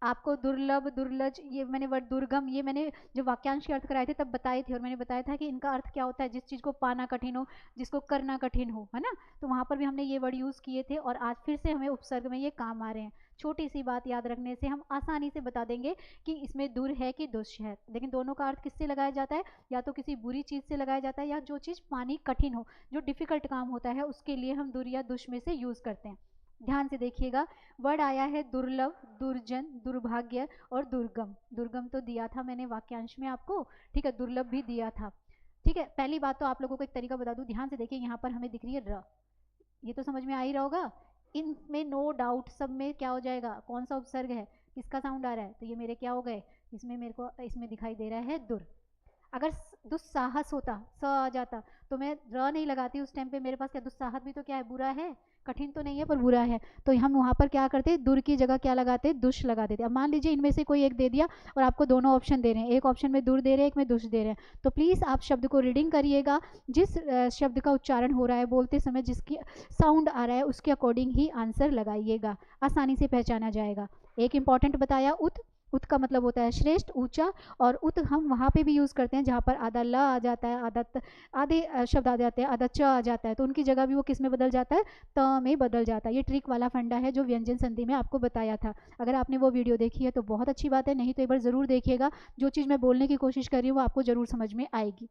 आपको दुर्लभ, दुर्लज, ये मैंने वर्ड दुर्गम, ये मैंने जो वाक्यांश के अर्थ कराए थे तब बताए थे, और मैंने बताया था कि इनका अर्थ क्या होता है, जिस चीज़ को पाना कठिन हो, जिसको करना कठिन हो, है ना। तो वहाँ पर भी हमने ये वर्ड यूज़ किए थे, और आज फिर से हमें उपसर्ग में ये काम आ रहे हैं। छोटी सी बात याद रखने से हम आसानी से बता देंगे कि इसमें दुर है कि दुष्ट है। लेकिन दोनों का अर्थ किससे लगाया जाता है, या तो किसी बुरी चीज़ से लगाया जाता है, या जो चीज़ पानी कठिन हो, जो डिफ़िकल्ट काम होता है, उसके लिए हम दुर या दुष्ट में से यूज़ करते हैं। ध्यान से देखिएगा, वर्ड आया है दुर्लभ, दुर्जन, दुर्भाग्य और दुर्गम। दुर्गम तो दिया था मैंने वाक्यांश में आपको, ठीक है, दुर्लभ भी दिया था, ठीक है। पहली बात तो आप लोगों को एक तरीका बता दूं, ध्यान से देखिए, यहाँ पर हमें दिख रही है र, ये तो समझ में आ ही रहा होगा। इनमें नो डाउट सब में क्या हो जाएगा, कौन सा उपसर्ग है, किसका साउंड आ रहा है, तो ये मेरे क्या हो गए, इसमें मेरे को इसमें दिखाई दे रहा है दुर। अगर दुस्साहस होता, स आ जाता, तो मैं र नहीं लगाती उस टाइम पे, मेरे पास क्या दुस्साहस भी तो क्या है, बुरा है, कठिन तो नहीं है पर बुरा है, तो हम वहाँ पर क्या करते, दुर की जगह क्या लगाते, दुष लगा देते। अब मान लीजिए इनमें से कोई एक दे दिया और आपको दोनों ऑप्शन दे रहे हैं, एक ऑप्शन में दुर दे रहे हैं, एक में दुष दे रहे हैं, तो प्लीज़ आप शब्द को रीडिंग करिएगा, जिस शब्द का उच्चारण हो रहा है बोलते समय, जिसकी साउंड आ रहा है उसके अकॉर्डिंग ही आंसर लगाइएगा, आसानी से पहचाना जाएगा। एक इंपॉर्टेंट बताया, उत, उत का मतलब होता है श्रेष्ठ, ऊंचा, और उत हम वहाँ पे भी यूज़ करते हैं जहाँ पर आधा ल आ जाता है, आधा आधे शब्द आ जाते हैं, आधा च आ जाता है, तो उनकी जगह भी वो किस में बदल जाता है, त में बदल जाता है। ये ट्रिक वाला फंडा है जो व्यंजन संधि में आपको बताया था। अगर आपने वो वीडियो देखी है तो बहुत अच्छी बात है, नहीं तो एक बार ज़रूर देखिएगा, जो चीज़ मैं बोलने की कोशिश कर रही हूँ वो आपको ज़रूर समझ में आएगी।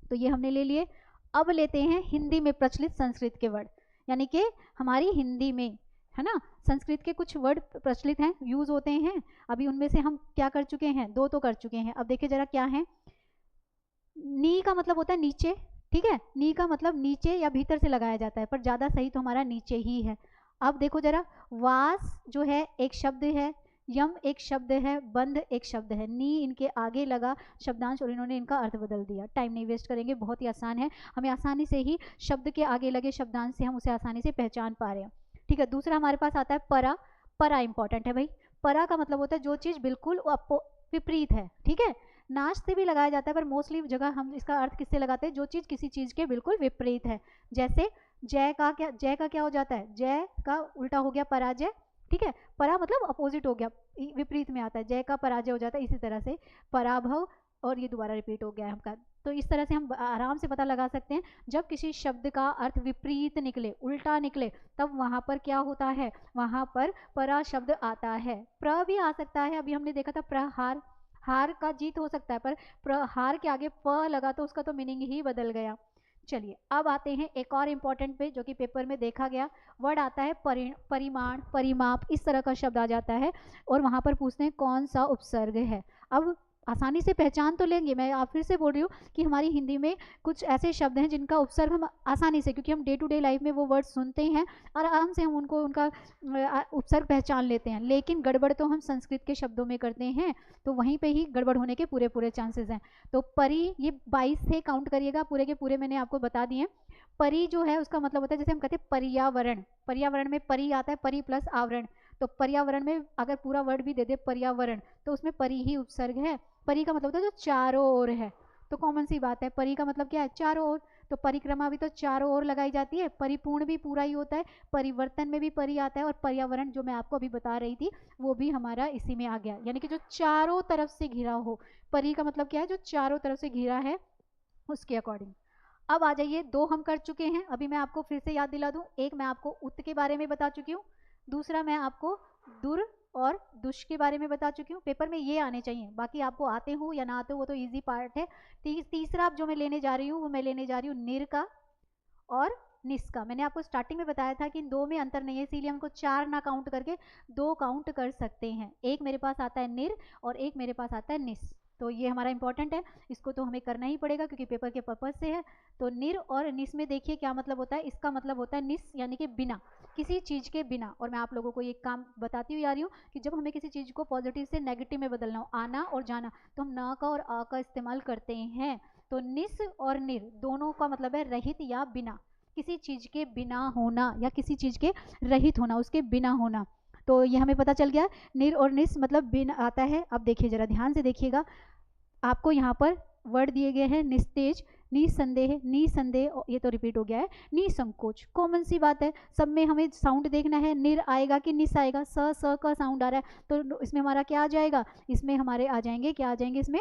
तो ये हमने ले लिए। अब लेते हैं हिंदी में प्रचलित संस्कृत के वर्ड, यानी कि हमारी हिंदी में, है ना, संस्कृत के कुछ वर्ड प्रचलित हैं, यूज होते हैं। अभी उनमें से हम क्या कर चुके हैं, दो तो कर चुके हैं। अब देखिए जरा क्या है। नी का मतलब होता है नीचे, ठीक है, नी का मतलब नीचे या भीतर से लगाया जाता है, पर ज़्यादा सही तो हमारा नीचे ही है। अब देखो जरा, वास जो है एक शब्द है, यम एक शब्द है, बंध एक शब्द है, नी इनके आगे लगा शब्दांश और इन्होंने इनका अर्थ बदल दिया। टाइम नहीं वेस्ट करेंगे, बहुत ही आसान है, हमें आसानी से ही शब्द के आगे लगे शब्दांश से हम उसे आसानी से पहचान पा रहे हैं, ठीक है। दूसरा हमारे पास आता है परा। परा इंपॉर्टेंट है भाई। परा का मतलब होता है जो चीज़ बिल्कुल विपरीत है, ठीक है। नाश से भी लगाया जाता है, पर मोस्टली जगह हम इसका अर्थ किससे लगाते हैं, जो चीज़ किसी चीज़ के बिल्कुल विपरीत है। जैसे जय का क्या हो जाता है, जय का उल्टा हो गया पराजय, ठीक है। परा मतलब अपोजिट हो गया, विपरीत में आता है, जय का पराजय हो जाता है। इसी तरह से पराभव, और ये दोबारा रिपीट हो गया है हमका। तो इस तरह से हम आराम से पता लगा सकते हैं, जब किसी शब्द का अर्थ विपरीत निकले, उल्टा निकले, तब वहाँ पर क्या होता है, वहाँ पर परा शब्द आता है। प्र भी आ सकता है, अभी हमने देखा था प्रहार, हार का जीत हो सकता है, पर प्रहार के आगे प लगा तो उसका तो मीनिंग ही बदल गया। चलिए अब आते हैं एक और इम्पॉर्टेंट पे, जो कि पेपर में देखा गया वर्ड आता है परिमाण, परिमाप, इस तरह का शब्द आ जाता है, और वहाँ पर पूछते हैं कौन सा उपसर्ग है। अब आसानी से पहचान तो लेंगे, मैं आप फिर से बोल रही हूँ कि हमारी हिंदी में कुछ ऐसे शब्द हैं जिनका उपसर्ग हम आसानी से, क्योंकि हम डे टू डे लाइफ में वो वर्ड सुनते हैं और आराम से हम उनको उनका उपसर्ग पहचान लेते हैं, लेकिन गड़बड़ तो हम संस्कृत के शब्दों में करते हैं, तो वहीं पे ही गड़बड़ होने के पूरे पूरे चांसेस हैं। तो परी, ये 22 थे, काउंट करिएगा, पूरे के पूरे मैंने आपको बता दिए। परी जो है उसका मतलब होता है, जैसे हम कहते हैं पर्यावरण, पर्यावरण में परी आता है, परी प्लस आवरण, तो पर्यावरण में अगर पूरा वर्ड भी दे दे पर्यावरण, तो उसमें परी ही उपसर्ग है। परी का मतलब होता है जो चारों ओर है, तो कॉमन सी बात है, परी का मतलब क्या है, चारों ओर। तो परिक्रमा भी तो चारों ओर लगाई जाती है, परिपूर्ण भी पूरा ही होता है, परिवर्तन में भी परी आता है, और पर्यावरण जो मैं आपको अभी बता रही थी वो भी हमारा इसी में आ गया, यानी कि जो चारों तरफ से घिरा हो। परी का मतलब क्या है, जो चारों तरफ से घिरा है, उसके अकॉर्डिंग। अब आ जाइए, दो हम कर चुके हैं, अभी मैं आपको फिर से याद दिला दूं। एक मैं आपको उत के बारे में बता चुकी हूँ, दूसरा मैं आपको दुर और दुष के बारे में बता चुकी हूँ। पेपर में ये आने चाहिए, बाकी आपको आते हो या ना आते हो वो तो इजी पार्ट है। तीसरा जो मैं लेने जा रही हूँ वो मैं लेने जा रही हूँ निर का और निस का। मैंने आपको स्टार्टिंग में बताया था कि इन दो में अंतर नहीं है, इसीलिए हमको 4 ना काउंट करके 2 काउंट कर सकते हैं। एक मेरे पास आता है निर और एक मेरे पास आता है निस, तो ये हमारा इंपॉर्टेंट है, इसको तो हमें करना ही पड़ेगा क्योंकि पेपर के पर्पज से है। तो निर और निस में देखिए क्या मतलब होता है, इसका मतलब होता है निस यानी कि बिना, किसी चीज़ के बिना। और मैं आप लोगों को ये काम बताती हुई आ रही हूँ कि जब हमें किसी चीज़ को पॉजिटिव से नेगेटिव में बदलना हो, आना और जाना, तो हम न का और आ का इस्तेमाल करते हैं। तो निस और निर दोनों का मतलब है रहित या बिना, किसी चीज़ के बिना होना या किसी चीज़ के रहित होना, उसके बिना होना। तो ये हमें पता चल गया, निर और निस मतलब बिन आता है। अब देखिए जरा ध्यान से देखिएगा, आपको यहाँ पर वर्ड दिए गए हैं निस्तेज, निसंदेह, निसंदेह ये तो रिपीट हो गया है। निसंकोच, कॉमन सी बात है, सब में हमें साउंड देखना है, निर आएगा कि निस आएगा, स का साउंड आ रहा है तो इसमें हमारा क्या आ जाएगा, इसमें हमारे आ जाएंगे, क्या आ जाएंगे इसमें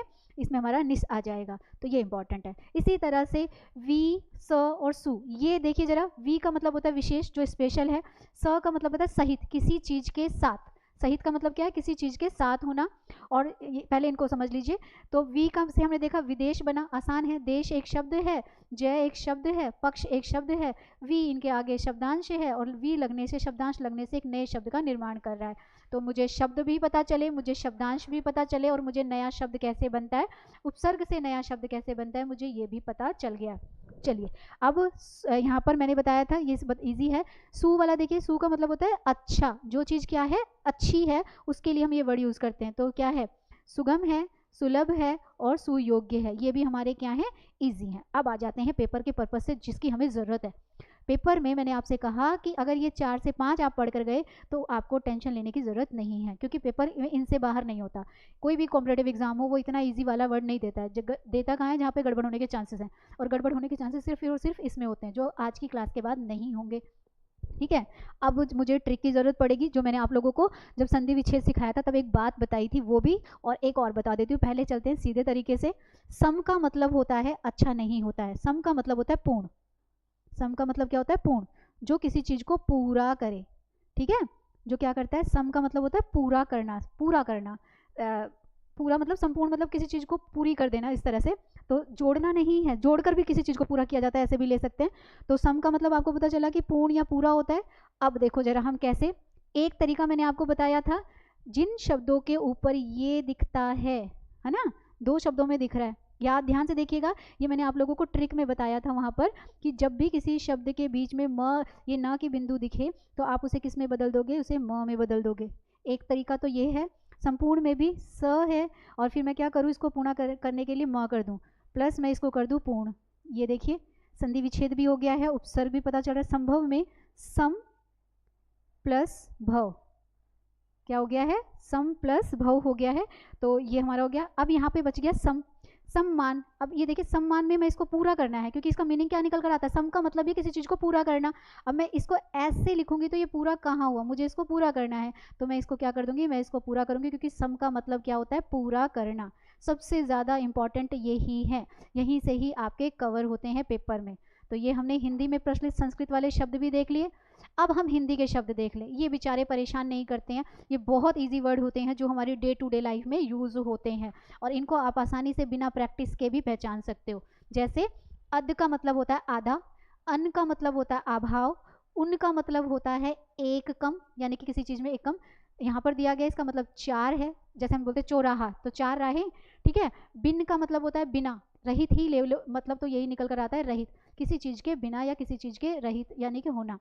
हमारा निस आ जाएगा, तो ये इंपॉर्टेंट है। इसी तरह से वी, स और सु, ये देखिए जरा, वी का मतलब होता है विशेष जो स्पेशल है, स का मतलब होता है सहित, किसी चीज के साथ, सहित का मतलब क्या है, किसी चीज के साथ होना। और पहले इनको समझ लीजिए। तो वी का से हमने देखा विदेश बना, आसान है, देश एक शब्द है, जय एक शब्द है, पक्ष एक शब्द है, वी इनके आगे शब्दांश है और वी लगने से, शब्दांश लगने से एक नए शब्द का निर्माण कर रहा है। तो मुझे शब्द भी पता चले, मुझे शब्दांश भी पता चले और मुझे नया शब्द कैसे बनता है, उपसर्ग से नया शब्द कैसे बनता है, मुझे ये भी पता चल गया। चलिए अब यहाँ पर मैंने बताया था ये इजी है। सु वाला देखिए, सु का मतलब होता है अच्छा, जो चीज़ क्या है अच्छी है उसके लिए हम ये वर्ड यूज़ करते हैं। तो क्या है, सुगम है, सुलभ है और सुयोग्य है, ये भी हमारे क्या है, इजी हैं। अब आ जाते हैं पेपर के पर्पज से जिसकी हमें ज़रूरत है। पेपर में मैंने आपसे कहा कि अगर ये 4 से 5 आप पढ़ कर गए तो आपको टेंशन लेने की ज़रूरत नहीं है, क्योंकि पेपर इनसे बाहर नहीं होता। कोई भी कॉम्पिटेटिव एग्जाम हो वो इतना इजी वाला वर्ड नहीं देता है, देता कहाँ है, जहाँ पे गड़बड़ होने के चांसेस हैं, और गड़बड़ होने के चांसेस सिर्फ और सिर्फ इसमें होते हैं जो आज की क्लास के बाद नहीं होंगे। ठीक है, अब मुझे ट्रिक की ज़रूरत पड़ेगी, जो मैंने आप लोगों को जब संधि विच्छेद सिखाया था तब एक बात बताई थी वो भी, और एक और बता देती हूँ। पहले चलते हैं सीधे तरीके से। सम का मतलब होता है अच्छा नहीं होता है, सम का मतलब होता है पूर्ण, सम का मतलब क्या होता है, पूर्ण, जो किसी चीज़ को पूरा करे। ठीक है, जो क्या करता है, सम का मतलब होता है पूरा करना, पूरा करना, पूरा मतलब संपूर्ण, मतलब किसी चीज़ को पूरी कर देना, इस तरह से। तो जोड़ना नहीं है, जोड़कर भी किसी चीज़ को पूरा किया जाता है, ऐसे भी ले सकते हैं। तो सम का मतलब आपको पता चला कि पूर्ण या पूरा होता है। अब देखो जरा हम कैसे, एक तरीका मैंने आपको बताया था, जिन शब्दों के ऊपर ये दिखता है ना, 2 शब्दों में दिख रहा है, याद ध्यान से देखिएगा, ये मैंने आप लोगों को ट्रिक में बताया था वहाँ पर कि जब भी किसी शब्द के बीच में म ये न की बिंदु दिखे तो आप उसे किस में बदल दोगे, उसे म में बदल दोगे। एक तरीका तो ये है। संपूर्ण में भी स है और फिर मैं क्या करूँ, इसको पूर्ण करने के लिए म कर दूँ, प्लस मैं इसको कर दूँ पूर्ण। ये देखिए संधि विच्छेद भी हो गया है, उपसर्ग भी पता चल रहा है। संभव में सम प्लस भव, क्या हो गया है, सम प्लस भव हो गया है, तो ये हमारा हो गया। अब यहाँ पे बच गया सम, सम्मान। अब ये देखिए सम्मान में मैं इसको पूरा करना है, क्योंकि इसका मीनिंग क्या निकल कर आता है, सम का मतलब ही किसी चीज़ को पूरा करना। अब मैं इसको ऐसे लिखूंगी तो ये पूरा कहाँ हुआ, मुझे इसको पूरा करना है, तो मैं इसको क्या कर दूंगी, मैं इसको पूरा करूंगी, क्योंकि सम का मतलब क्या होता है, पूरा करना। सबसे ज़्यादा इंपॉर्टेंट यही है, यहीं से ही आपके कवर होते हैं पेपर में। तो ये हमने हिंदी में प्रचलित संस्कृत वाले शब्द भी देख लिए। अब हम हिंदी के शब्द देख लें, ये बेचारे परेशान नहीं करते हैं, ये बहुत इजी वर्ड होते हैं जो हमारी डे टू डे लाइफ में यूज़ होते हैं, और इनको आप आसानी से बिना प्रैक्टिस के भी पहचान सकते हो। जैसे अध का मतलब होता है आधा, अन का मतलब होता है अभाव, उन का मतलब होता है एक कम, यानी कि किसी चीज़ में एक कम। यहाँ पर दिया गया इसका मतलब 4 है, जैसे हम बोलते हैं चौराहा, तो 4 राहें। ठीक है, बिन का मतलब होता है बिना, रहित ही ले लो, मतलब तो यही निकल कर आता है रहित, किसी चीज़ के बिना या किसी चीज़ के रहित यानी कि होना।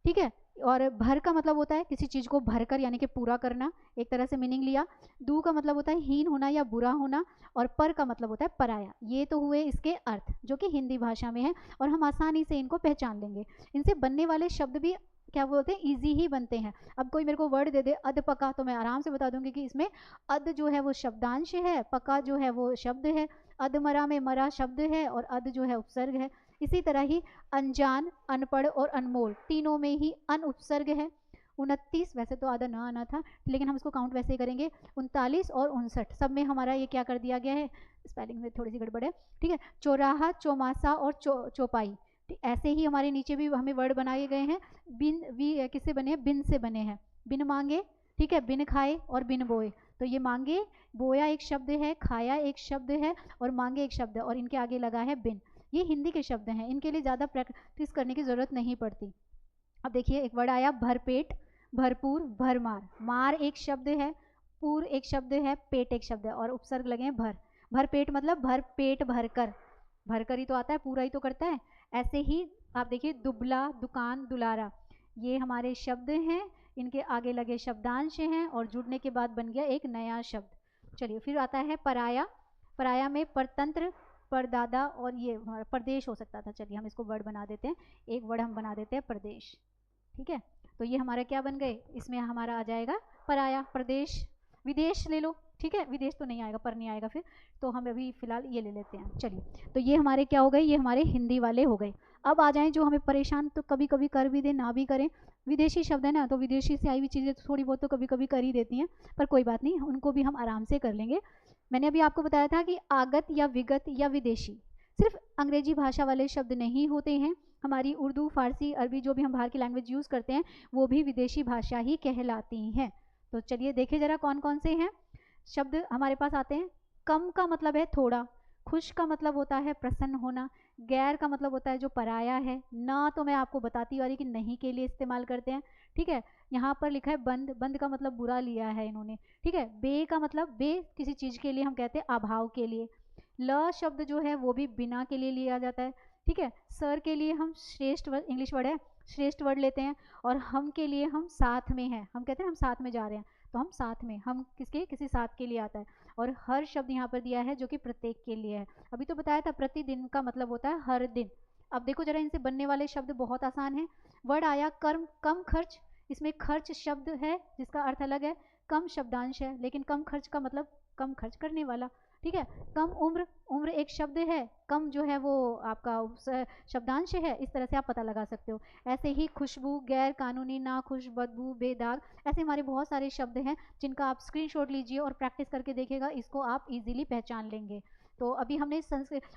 ठीक है, और भर का मतलब होता है किसी चीज़ को भरकर यानी कि पूरा करना, एक तरह से मीनिंग लिया। दू का मतलब होता है हीन होना या बुरा होना, और पर का मतलब होता है पराया। ये तो हुए इसके अर्थ जो कि हिंदी भाषा में है और हम आसानी से इनको पहचान लेंगे। इनसे बनने वाले शब्द भी क्या बोलते हैं, ईजी ही बनते हैं। अब कोई मेरे को वर्ड दे दे अध पका, तो मैं आराम से बता दूंगी कि इसमें अध जो है वो शब्दांश है, पका जो है वो शब्द है, अधमरा में मरा शब्द है और अध जो है उपसर्ग है। इसी तरह ही अनजान, अनपढ़ और अनमोल, तीनों में ही अन उपसर्ग है। 29, वैसे तो आधा ना आना था लेकिन हम इसको काउंट वैसे ही करेंगे, 39 और 59 सब में हमारा ये क्या कर दिया गया है, स्पेलिंग में थोड़ी सी गड़बड़ है। ठीक है, चौराहा, चौमासा और चौपाई, ऐसे ही हमारे नीचे भी हमें वर्ड बनाए गए हैं। बिन भी किससे बने हैं, बिन से बने हैं। बिन मांगे, ठीक है, बिन खाए और बिन बोए, तो ये मांगे, बोया एक शब्द है, खाया एक शब्द है और मांगे एक शब्द है, और इनके आगे लगा है बिन। ये हिंदी के शब्द हैं, इनके लिए ज़्यादा प्रैक्टिस करने की ज़रूरत नहीं पड़ती। अब देखिए एक वर्ड आया भरपेट, भरपूर, भरमार। मार एक शब्द है, पूर एक शब्द है, पेट एक शब्द है और उपसर्ग लगे हैं भर। भरपेट मतलब भर पेट भरकर, भरकर ही तो आता है, पूरा ही तो करता है। ऐसे ही आप देखिए दुबला, दुकान, दुलारा, ये हमारे शब्द हैं, इनके आगे लगे शब्दांश हैं और जुड़ने के बाद बन गया एक नया शब्द। चलिए फिर आता है पराया। पराया में परतंत्र, परदादा और ये प्रदेश हो सकता था। चलिए हम इसको वर्ड बना देते हैं, एक वर्ड हम बना देते हैं प्रदेश। ठीक है, तो ये हमारा क्या बन गए, इसमें हमारा आ जाएगा पराया, प्रदेश। विदेश ले लो, ठीक है, विदेश तो नहीं आएगा, पर नहीं आएगा फिर, तो हम अभी फिलहाल ये ले लेते हैं। चलिए, तो ये हमारे क्या हो गए, ये हमारे हिंदी वाले हो गए। अब आ जाएं जो हमें परेशान तो कभी कभी कर भी दें ना भी करें, विदेशी शब्द है ना, तो विदेशी से आई हुई चीज़ें तो थोड़ी बहुत तो कभी कभी कर ही देती हैं, पर कोई बात नहीं, उनको भी हम आराम से कर लेंगे। मैंने अभी आपको बताया था कि आगत या विगत या विदेशी सिर्फ अंग्रेजी भाषा वाले शब्द नहीं होते हैं, हमारी उर्दू, फारसी, अरबी जो भी हम बाहर की लैंग्वेज यूज़ करते हैं वो भी विदेशी भाषा ही कहलाती हैं। तो चलिए देखें ज़रा कौन कौन से हैं शब्द हमारे पास आते हैं। कम का मतलब है थोड़ा, खुश का मतलब होता है प्रसन्न होना, गैर का मतलब होता है जो पराया है, ना तो मैं आपको बताती आ रही कि नहीं के लिए इस्तेमाल करते हैं, ठीक है। यहाँ पर लिखा है बंद, बंद का मतलब बुरा लिया है इन्होंने, ठीक है। बे का मतलब, बे किसी चीज़ के लिए हम कहते हैं अभाव के लिए। ल शब्द जो है वो भी बिना के लिए लिया जाता है, ठीक है। सर के लिए हम श्रेष्ठ वर्ड, इंग्लिश वर्ड है, श्रेष्ठ वर्ड लेते हैं, और हम के लिए हम साथ में हैं, हम कहते हैं हम साथ में जा रहे हैं, तो हम साथ में, हम किसके, किसी साथ के लिए आता है। और हर शब्द यहाँ पर दिया है जो कि प्रत्येक के लिए है। अभी तो बताया था प्रतिदिन का मतलब होता है हर दिन। अब देखो जरा इनसे बनने वाले शब्द बहुत आसान है। वर्ड आया कर्म, कम खर्च, इसमें खर्च शब्द है जिसका अर्थ अलग है, कम शब्दांश है, लेकिन कम खर्च का मतलब कम खर्च करने वाला, ठीक है। कम उम्र, उम्र एक शब्द है, कम जो है वो आपका शब्दांश है, इस तरह से आप पता लगा सकते हो। ऐसे ही खुशबू, गैर कानूनी, नाखुश, बदबू, बेदाग, ऐसे हमारे बहुत सारे शब्द हैं जिनका आप स्क्रीनशॉट लीजिए और प्रैक्टिस करके देखिएगा, इसको आप इजीली पहचान लेंगे। तो अभी हमने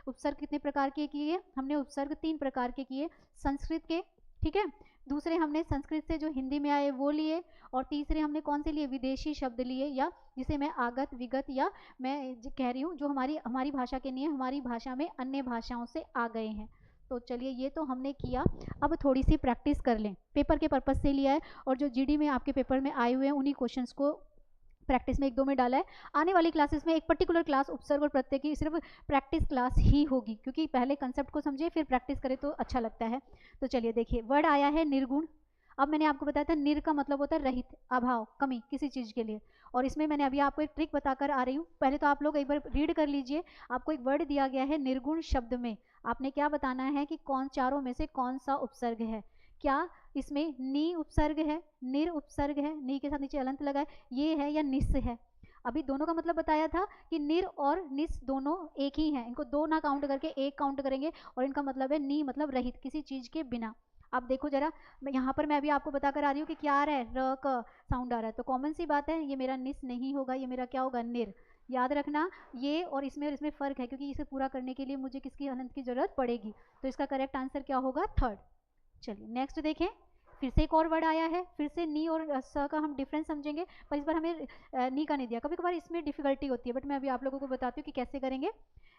उपसर्ग कितने प्रकार के किए, हमने उपसर्ग 3 प्रकार के किए, संस्कृत के, ठीक है। दूसरे हमने संस्कृत से जो हिंदी में आए वो लिए, और तीसरे हमने कौन से लिए, विदेशी शब्द लिए, या जिसे मैं आगत, विगत, या मैं कह रही हूँ जो हमारी हमारी भाषा के नहीं है, हमारी भाषा में अन्य भाषाओं से आ गए हैं। तो चलिए ये तो हमने किया, अब थोड़ी सी प्रैक्टिस कर लें, पेपर के पर्पज़ से लिया है, और जो जीडी में आपके पेपर में आए हुए हैं उन्हीं क्वेश्चंस को प्रैक्टिस में 1-2 में डाला है। आने वाली क्लासेस में एक पर्टिकुलर क्लास उपसर्ग और प्रत्यय की सिर्फ प्रैक्टिस क्लास ही होगी, क्योंकि पहले कंसेप्ट को समझे फिर प्रैक्टिस करें तो अच्छा लगता है। तो चलिए देखिए, वर्ड आया है निर्गुण। अब मैंने आपको बताया था निर का मतलब होता है रहित, अभाव, कमी किसी चीज़ के लिए, और इसमें मैंने अभी आपको एक ट्रिक बताकर आ रही हूँ। पहले तो आप लोग एक बार रीड कर लीजिए, आपको एक वर्ड दिया गया है निर्गुण शब्द में, आपने क्या बताना है कि कौन चारों में से कौन सा उपसर्ग है। क्या इसमें नी उपसर्ग है, निर उपसर्ग है, नी के साथ नीचे अलंत लगा है, ये है, या निस है। अभी दोनों का मतलब बताया था कि निर और निस दोनों एक ही हैं, इनको 2 ना काउंट करके 1 काउंट करेंगे, और इनका मतलब है नी मतलब रहित, किसी चीज़ के बिना। अब देखो जरा, मैं यहाँ पर मैं अभी आपको बताकर आ रही हूँ कि क्या आ रहा है, र क साउंड आ रहा है, तो कॉमन सी बात है, ये मेरा निस नहीं होगा, ये मेरा क्या होगा, निर। याद रखना ये और इसमें फ़र्क है, क्योंकि इसे पूरा करने के लिए मुझे किसकी हलंत की ज़रूरत पड़ेगी, तो इसका करेक्ट आंसर क्या होगा, 3rd। चलिए नेक्स्ट देखें, फिर से एक और वर्ड आया है, फिर से नी और स का हम डिफरेंस समझेंगे, पर इस बार हमें नी का नहीं दिया, कभी कभार इसमें डिफिकल्टी होती है, बट मैं अभी आप लोगों को बताती हूँ कि कैसे करेंगे।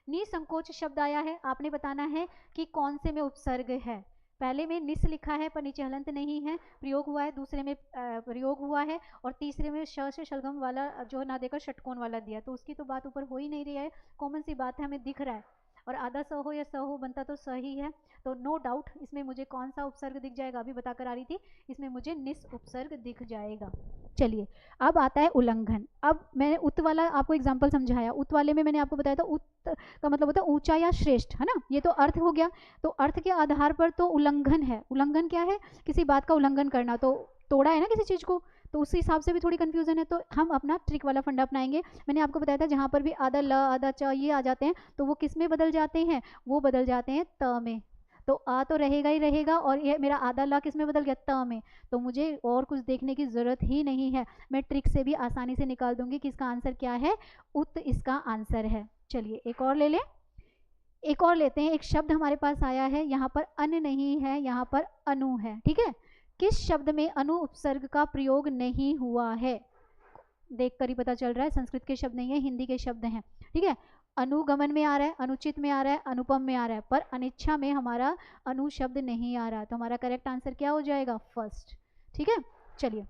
नी संकोच शब्द आया है, आपने बताना है कि कौन से में उपसर्ग है। पहले में निस लिखा है पर नीचे हलंत नहीं है, प्रयोग हुआ है, दूसरे में प्रयोग हुआ है, और तीसरे में श से शलगम वाला जो ना देकर षटकोण वाला दिया, तो उसकी तो बात ऊपर हो ही नहीं रही है, कॉमन सी बात है, हमें दिख रहा है, और आधा स हो या स हो बनता तो स ही है, तो नो डाउट इसमें मुझे कौन सा उपसर्ग दिख जाएगा, अभी बताकर आ रही थी, इसमें मुझे निस उपसर्ग दिख जाएगा। चलिए अब आता है उल्लंघन। अब मैंने उत वाला आपको एग्जाम्पल समझाया, उत वाले में मैंने आपको बताया था उत का मतलब होता है ऊंचा या श्रेष्ठ, है ना, ये तो अर्थ हो गया, तो अर्थ के आधार पर तो उल्लंघन है। उल्लंघन क्या है, किसी बात का उल्लंघन करना, तो तोड़ा है ना किसी चीज़ को, तो उस हिसाब से भी थोड़ी कन्फ्यूजन है, तो हम अपना ट्रिक वाला फंडा अपनाएंगे। मैंने आपको बताया था जहाँ पर भी आधा ल आधा च ये आ जाते हैं, तो वो किस में बदल जाते हैं, वो बदल जाते हैं त में, तो आ तो रहेगा ही रहेगा, और ये मेरा आधा ला किस में बदल गया, त में, तो मुझे और कुछ देखने की ज़रूरत ही नहीं है, मैं ट्रिक से भी आसानी से निकाल दूंगी कि इसका आंसर क्या है, उत इसका आंसर है। चलिए एक और ले लें, एक और लेते हैं। एक शब्द हमारे पास आया है, यहाँ पर अन नहीं है, यहाँ पर अनु है, ठीक है। किस शब्द में अनु उपसर्ग का प्रयोग नहीं हुआ है, देख कर ही पता चल रहा है, संस्कृत के शब्द नहीं है, हिंदी के शब्द हैं, ठीक है। अनुगमन में आ रहा है, अनुचित में आ रहा है, अनुपम में आ रहा है, पर अनिच्छा में हमारा अनु शब्द नहीं आ रहा, तो हमारा करेक्ट आंसर क्या हो जाएगा, फर्स्ट, ठीक है। चलिए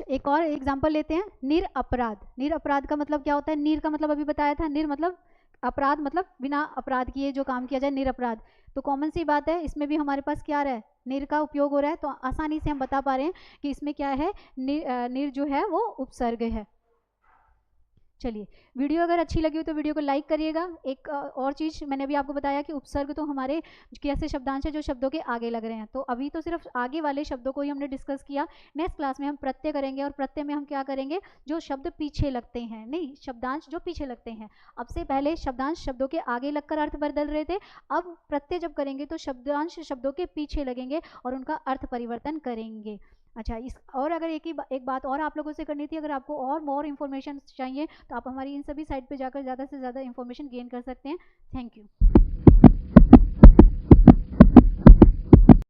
एक और एग्जाम्पल लेते हैं, निर अपराध। निर अपराध का मतलब क्या होता है, निर का मतलब अभी बताया था, निर मतलब अपराध, मतलब बिना अपराध किए जो काम किया जाए, निर अपराध। तो कॉमन सी बात है, इसमें भी हमारे पास क्या रहा है, निर का उपयोग हो रहा है, तो आसानी से हम बता पा रहे हैं कि इसमें क्या है, निर जो है वो उपसर्ग है। चलिए, वीडियो अगर अच्छी लगी हो तो वीडियो को लाइक करिएगा। एक और चीज़ मैंने अभी आपको बताया कि उपसर्ग तो हमारे कैसे शब्दांश है जो शब्दों के आगे लग रहे हैं, तो अभी तो सिर्फ आगे वाले शब्दों को ही हमने डिस्कस किया। नेक्स्ट क्लास में हम प्रत्यय करेंगे, और प्रत्यय में हम क्या करेंगे, जो शब्द पीछे लगते हैं, नहीं शब्दांश जो पीछे लगते हैं। अब से पहले शब्दांश शब्दों के आगे लगकर अर्थ बदल रहे थे, अब प्रत्यय जब करेंगे तो शब्दांश शब्दों के पीछे लगेंगे और उनका अर्थ परिवर्तन करेंगे। अच्छा, इस और अगर एक बात और आप लोगों से करनी थी, अगर आपको और मोर इन्फॉर्मेशन चाहिए तो आप हमारी इन सभी साइट पे जाकर ज़्यादा से ज़्यादा इन्फॉर्मेशन गेन कर सकते हैं। Thank you.